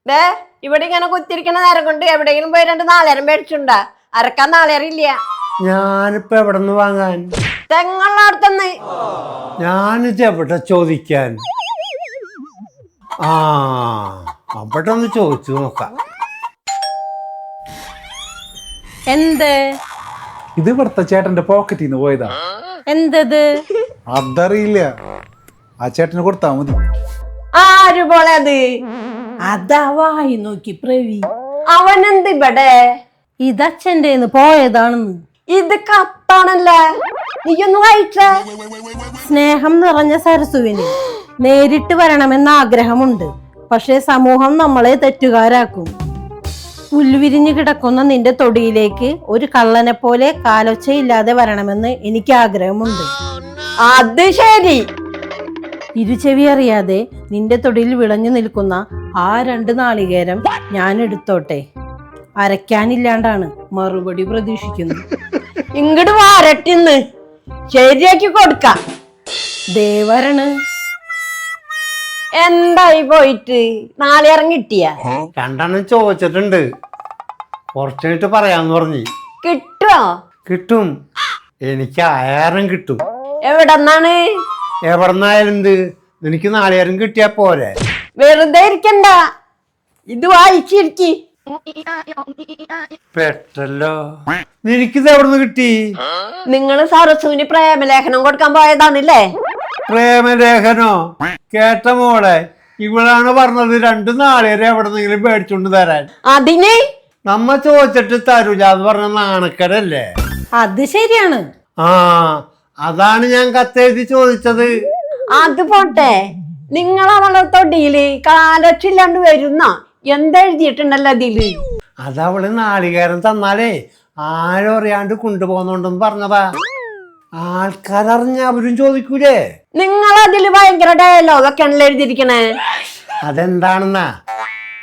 ദേ ഇവിടെ ഇങ്ങനെ കുത്തിരിക്കണ നേരം കൊണ്ട് എവിടെയെങ്കിലും പോയി 2 നാളേരം മേടിച്ചുണ്ടാ? അരക്കാൻ നാളേറില്ല. ഞാനിപ്പോ എവിടെ നിന്ന് വാങ്ങാൻ? തെങ്ങുള്ള അടുത്തുനിന്ന്. ഞാനിത് എവിടെ ചോദിക്കാൻ? ആ അവിടെ ഒന്ന് ചോദിച്ചു നോക്കാം. എന്ത്? ഇത് ഇവിടുത്തെ ചേട്ടന്റെ പോക്കറ്റിൽ നിന്ന് പോയതാ. എന്തത്? അതറിയില്ല, ആ ചേട്ടന് കൊടുത്താ മതി. ആര് പോലെ അത്? അതാ വായി നോക്കി പ്രവി. അവനെന്ത് ഇവിടെ? ഇതച്ഛൻ്റെ പോയതാണെന്ന്. ഇത് കത്താണല്ലേ, നീയൊന്ന് വായിച്ചേ. സ്നേഹം നിറഞ്ഞ സരസുവിന് നേരിട്ട് വരണമെന്ന ആഗ്രഹമുണ്ട്, പക്ഷേ സമൂഹം നമ്മളെ തെറ്റുകാരാക്കും. പുല്ലുവിരിഞ്ഞു കിടക്കുന്ന നിന്റെ തൊടിയിലേക്ക് ഒരു കള്ളനെ പോലെ കാലൊച്ചയില്ലാതെ വരണമെന്ന് എനിക്ക് ആഗ്രഹമുണ്ട്. അത് ശരി. ഇരുചെവി അറിയാതെ നിന്റെ തൊടിയിൽ വിളഞ്ഞു നിൽക്കുന്ന ആ 2 നാളികേരം ഞാൻ എടുത്തോട്ടെ. അരയ്ക്കാനില്ലാണ്ടാണ് മറുപടി പ്രതീക്ഷിക്കുന്നു. ഇങ്ങോട്ട് വാരട്ടിന്ന് ശരിയാക്കി കൊടുക്ക. ദേവരാണ്. എന്തായി പോയിട്ട്? നാളേരം കിട്ടിയ? 2 ചോദിച്ചിട്ടുണ്ട്, കുറച്ചായിട്ട് പറയാന്ന് പറഞ്ഞു. കിട്ടുവോ? കിട്ടും, എനിക്ക് 1000 കിട്ടും. എവിടെന്നാണ്? എവിടെന്നായാലും എന്ത്, നിനക്ക് 4,000 കിട്ടിയാ പോരെ? വെറുതെ ഇരിക്കണ്ട, ഇത് വായിച്ചിരിക്കി. പെട്ടല്ലോ, നിനക്കിത് എവിടുന്ന് കിട്ടി? നിങ്ങള് സരസുവിന് പ്രേമലേഖനം കൊടുക്കാൻ പോയതാണല്ലേ? പ്രേമലേഖനോ? കേട്ട മോളെ, ഇവളാണ് പറഞ്ഞത് 2 നാളേരം എവിടെന്നെങ്കിലും മേടിച്ചോണ്ട് തരാൻ. അതിന് നമ്മ ചോദിച്ചിട്ട് തരൂല എന്ന് പറഞ്ഞ നാണക്കടല്ലേ? അത് ശരിയാണ്. ആ അതാണ് ഞാൻ കത്തെഴുതി ചോദിച്ചത്. അത് പോട്ടെ, നിങ്ങളവളെ തൊടിയില് കാലൊച്ചില്ലാണ്ട് വരുന്ന എന്തെഴുതിയിട്ടുണ്ടല്ലോ അതില്? അതവള് നാളികേരം തന്നാലേ ആരും അറിയാണ്ട് കൊണ്ടുപോകുന്നുണ്ടെന്ന് പറഞ്ഞതാ. ആൾക്കാരറിഞ്ഞ അവരും ചോദിക്കൂലേ? നിങ്ങളതില് ഭയങ്കര ഡയലോഗൊക്കെ ആണല്ലോ എഴുതിയിരിക്കണേ. അതെന്താണെന്നാ,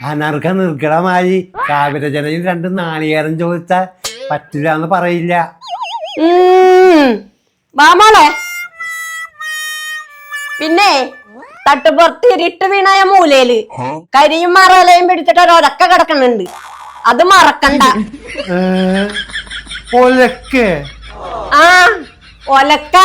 അനർഘ നിർഘടമായി കാവ്യരചനയിൽ 2 നാളികേരം ചോദിച്ചാൽ പറ്റില്ല എന്ന് പറയില്ല. വാമോളെ, പിന്നെ തട്ടുപുറത്ത് ഇരുട്ട് വീണായ മൂലയില് കരിയും മറലയും പിടിച്ചിട്ട് ഒരൊക്കെ കിടക്കുന്നുണ്ട്, അത് മറക്കണ്ട. ഒലക്കെ? ആ ഒലക്ക.